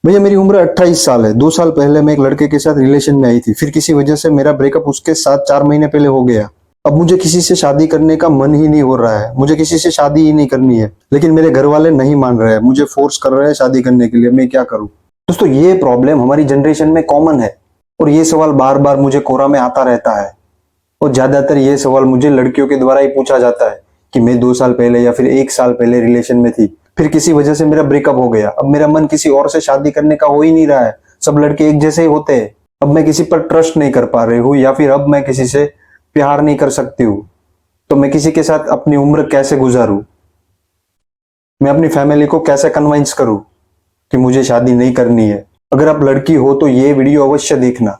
भैया मेरी उम्र 28 साल है। 2 साल पहले मैं एक लड़के के साथ रिलेशन में आई थी, फिर किसी वजह से मेरा ब्रेकअप उसके साथ 4 महीने पहले हो गया। अब मुझे किसी से शादी करने का मन ही नहीं हो रहा है, मुझे किसी से शादी ही नहीं करनी है, लेकिन मेरे घर वाले नहीं मान रहे हैं, मुझे फोर्स कर रहे हैं शादी करने के लिए। मैं क्या करूं? दोस्तों, ये प्रॉब्लम हमारी जनरेशन में कॉमन है और ये सवाल बार बार मुझे कोरा में आता रहता है। और ज्यादातर ये सवाल मुझे लड़कियों के द्वारा ही पूछा जाता है कि मैं 2 साल पहले या फिर 1 साल पहले रिलेशन में थी, फिर किसी वजह से मेरा ब्रेकअप हो गया। अब मेरा मन किसी और से शादी करने का हो ही नहीं रहा है, सब लड़के एक जैसे ही होते हैं। अब मैं किसी पर ट्रस्ट नहीं कर पा रही हूँ, या फिर अब मैं किसी से प्यार नहीं कर सकती हूँ। तो मैं किसी के साथ अपनी उम्र कैसे गुजारूं? मैं अपनी फैमिली को कैसे कन्विंस करूं कि मुझे शादी नहीं करनी है? अगर आप लड़की हो तो ये वीडियो अवश्य देखना।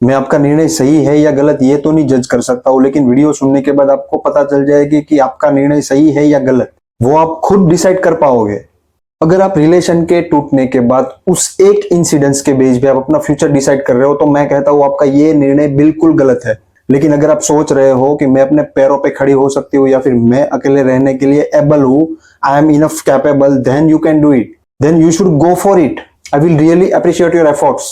मैं आपका निर्णय सही है या गलत ये तो नहीं जज कर सकता हूँ, लेकिन वीडियो सुनने के बाद आपको पता चल जाएगी कि आपका निर्णय सही है या गलत। वो आप खुद डिसाइड कर पाओगे। अगर आप रिलेशन के टूटने के बाद उस एक इंसिडेंस के बेस पे आप अपना फ्यूचर डिसाइड कर रहे हो, तो मैं कहता हूँ आपका ये निर्णय बिल्कुल गलत है। लेकिन अगर आप सोच रहे हो कि मैं अपने पैरों पे खड़ी हो सकती हूँ या फिर मैं अकेले रहने के लिए एबल हूँ, I am enough capable, then you can do it, then you should go for it. I will really appreciate your efforts.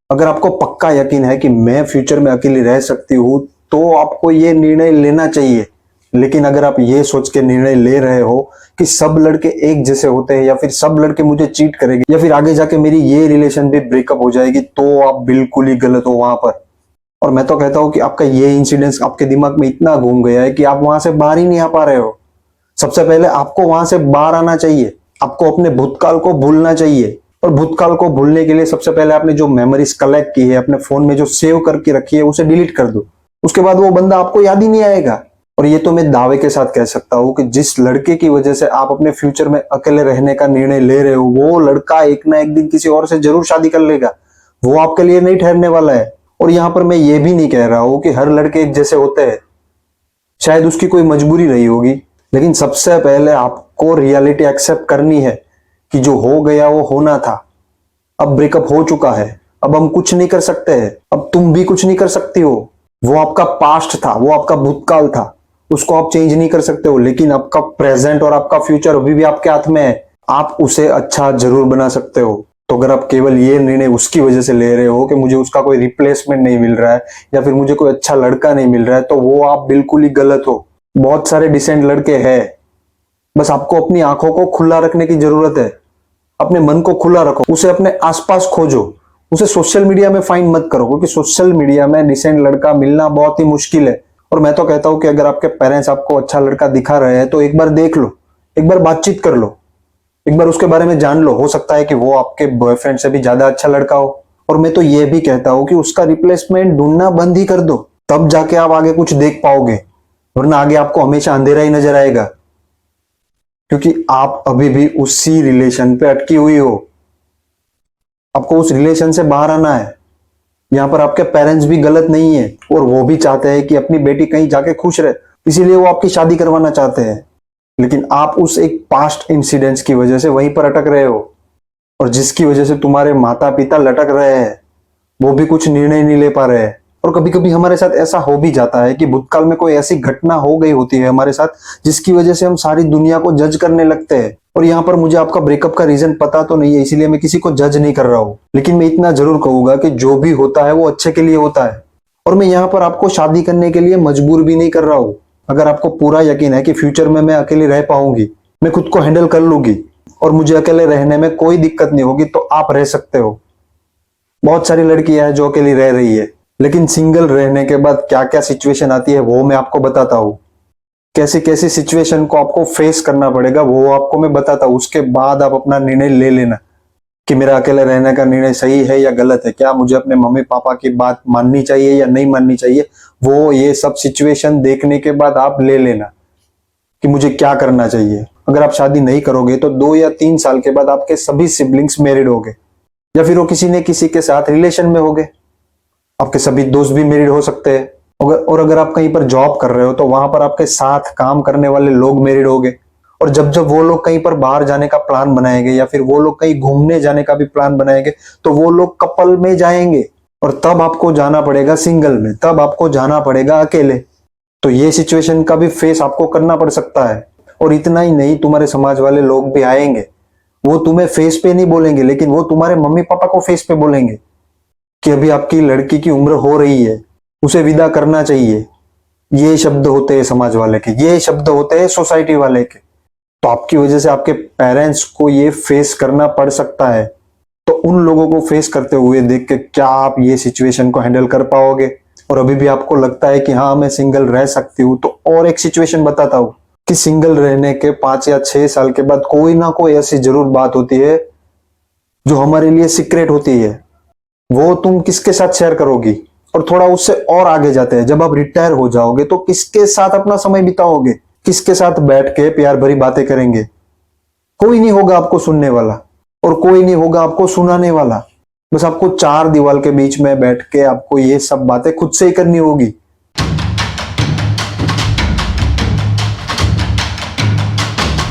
अगर आपको पक्का यकीन है कि मैं फ्यूचर में अकेली रह सकती हूँ, तो आपको ये निर्णय लेना चाहिए। लेकिन अगर आप ये सोच के निर्णय ले रहे हो कि सब लड़के एक जैसे होते हैं, या फिर सब लड़के मुझे चीट करेंगे, या फिर आगे जाके मेरी ये रिलेशन भी ब्रेकअप हो जाएगी, तो आप बिल्कुल ही गलत हो वहां पर। और मैं तो कहता हूं कि आपका ये इंसिडेंस आपके दिमाग में इतना घूम गया है कि आप वहां से बाहर ही नहीं आ पा रहे हो। सबसे पहले आपको वहां से बाहर आना चाहिए। आपको अपने भूतकाल को भूलना चाहिए। और भूतकाल को भूलने के लिए सबसे पहले आपने जो मेमोरीज कलेक्ट की है, अपने फोन में जो सेव करके रखी है, उसे डिलीट कर दो। उसके बाद वो बंदा आपको याद ही नहीं आएगा। और ये तो मैं दावे के साथ कह सकता हूँ कि जिस लड़के की वजह से आप अपने फ्यूचर में अकेले रहने का निर्णय ले रहे हो, वो लड़का एक ना एक दिन किसी और से जरूर शादी कर लेगा। वो आपके लिए नहीं ठहरने वाला है। और यहाँ पर मैं ये भी नहीं कह रहा हूँ कि हर लड़के एक जैसे होते हैं। शायद उसकी कोई मजबूरी रही होगी, लेकिन सबसे पहले आपको रियलिटी एक्सेप्ट करनी है कि जो हो गया वो होना था। अब ब्रेकअप हो चुका है, अब हम कुछ नहीं कर सकते हैं। अब तुम भी कुछ नहीं कर सकती हो। वो आपका पास्ट था, वो आपका भूतकाल था, उसको आप चेंज नहीं कर सकते हो। लेकिन आपका प्रेजेंट और आपका फ्यूचर अभी भी आपके हाथ में है। आप उसे अच्छा जरूर बना सकते हो। तो अगर आप केवल ये निर्णय उसकी वजह से ले रहे हो कि मुझे उसका कोई रिप्लेसमेंट नहीं मिल रहा है, या फिर मुझे कोई अच्छा लड़का नहीं मिल रहा है, तो वो आप बिल्कुल ही गलत हो। बहुत सारे डिसेंट लड़के हैं। बस आपको अपनी आंखों को खुला रखने की जरूरत है। अपने मन को खुला रखो, उसे अपने आसपास खोजो। उसे सोशल मीडिया में फाइंड मत करो, क्योंकि सोशल मीडिया में डिसेंट लड़का मिलना बहुत ही मुश्किल है। और मैं तो कहता हूं कि अगर आपके पेरेंट्स आपको अच्छा लड़का दिखा रहे हैं, तो एक बार देख लो, एक बार बातचीत कर लो, एक बार उसके बारे में जान लो। हो सकता है कि वो आपके बॉयफ्रेंड से भी ज्यादा अच्छा लड़का हो। और मैं तो ये भी कहता हूं कि उसका रिप्लेसमेंट ढूंढना बंद ही कर दो, तब जाके आप आगे कुछ देख पाओगे। वरना आगे आपको हमेशा अंधेरा ही नजर आएगा, क्योंकि आप अभी भी उसी रिलेशन पे अटकी हुई हो। आपको उस रिलेशन से बाहर आना है। यहाँ पर आपके पेरेंट्स भी गलत नहीं है, और वो भी चाहते हैं कि अपनी बेटी कहीं जाके खुश रहे, इसीलिए वो आपकी शादी करवाना चाहते हैं। लेकिन आप उस एक पास्ट इंसिडेंट्स की वजह से वहीं पर अटक रहे हो, और जिसकी वजह से तुम्हारे माता पिता लटक रहे हैं, वो भी कुछ निर्णय नहीं ले पा रहे हैं। और कभी कभी हमारे साथ ऐसा हो भी जाता है कि भूतकाल में कोई ऐसी घटना हो गई होती है हमारे साथ, जिसकी वजह से हम सारी दुनिया को जज करने लगते हैं। और यहाँ पर मुझे आपका ब्रेकअप का रीजन पता तो नहीं है, इसीलिए मैं किसी को जज नहीं कर रहा हूँ। लेकिन मैं इतना जरूर कहूंगा कि जो भी होता है वो अच्छे के लिए होता है। और मैं यहाँ पर आपको शादी करने के लिए मजबूर भी नहीं कर रहा हूँ। अगर आपको पूरा यकीन है कि फ्यूचर में मैं अकेली रह पाऊंगी, मैं खुद को हैंडल कर लूंगी, और मुझे अकेले रहने में कोई दिक्कत नहीं होगी, तो आप रह सकते हो। बहुत सारी लड़कियां हैं जो अकेली रह रही है, लेकिन सिंगल रहने के बाद क्या क्या सिचुएशन आती है वो मैं आपको बताता हूँ। कैसी कैसी सिचुएशन को आपको फेस करना पड़ेगा वो आपको मैं बताता हूँ। उसके बाद आप अपना निर्णय ले लेना कि मेरा अकेले रहने का निर्णय सही है या गलत है। क्या मुझे अपने मम्मी पापा की बात माननी चाहिए या नहीं माननी चाहिए, वो ये सब सिचुएशन देखने के बाद आप ले लेना कि मुझे क्या करना चाहिए। अगर आप शादी नहीं करोगे तो 2 या 3 साल के बाद आपके सभी सिबलिंग्स मैरिड हो गए, या फिर वो किसी ने किसी के साथ रिलेशन में हो गए। आपके सभी दोस्त भी मैरिड हो सकते हैं। और अगर आप कहीं पर जॉब कर रहे हो तो वहां पर आपके साथ काम करने वाले लोग मैरिड हो गए। और जब जब वो लोग कहीं पर बाहर जाने का प्लान बनाएंगे, या फिर वो लोग कहीं घूमने जाने का भी प्लान बनाएंगे, तो वो लोग कपल में जाएंगे। और तब आपको जाना पड़ेगा सिंगल में, तब आपको जाना पड़ेगा अकेले। तो ये सिचुएशन का भी फेस आपको करना पड़ सकता है। और इतना ही नहीं, तुम्हारे समाज वाले लोग भी आएंगे वो तुम्हें फेस पे नहीं बोलेंगे, लेकिन वो तुम्हारे मम्मी पापा को फेस पे बोलेंगे कि अभी आपकी लड़की की उम्र हो रही है, उसे विदा करना चाहिए। ये शब्द होते हैं समाज वाले के, ये शब्द होते हैं सोसाइटी वाले के। तो आपकी वजह से आपके पेरेंट्स को ये फेस करना पड़ सकता है। तो उन लोगों को फेस करते हुए देख के क्या आप ये सिचुएशन को हैंडल कर पाओगे? और अभी भी आपको लगता है कि हाँ मैं सिंगल रह सकती हूँ, तो और एक सिचुएशन बताता हूँ कि सिंगल रहने के 5 या 6 साल के बाद कोई ना कोई ऐसी जरूर बात होती है जो हमारे लिए सीक्रेट होती है। वो तुम किसके साथ शेयर करोगी? और थोड़ा उससे और आगे जाते हैं, जब आप रिटायर हो जाओगे तो किसके साथ अपना समय बिताओगे? किसके साथ बैठ के प्यार भरी बातें करेंगे? कोई नहीं होगा आपको सुनने वाला, और कोई नहीं होगा आपको सुनाने वाला। बस आपको चार दीवार के बीच में बैठ के आपको ये सब बातें खुद से ही करनी होगी।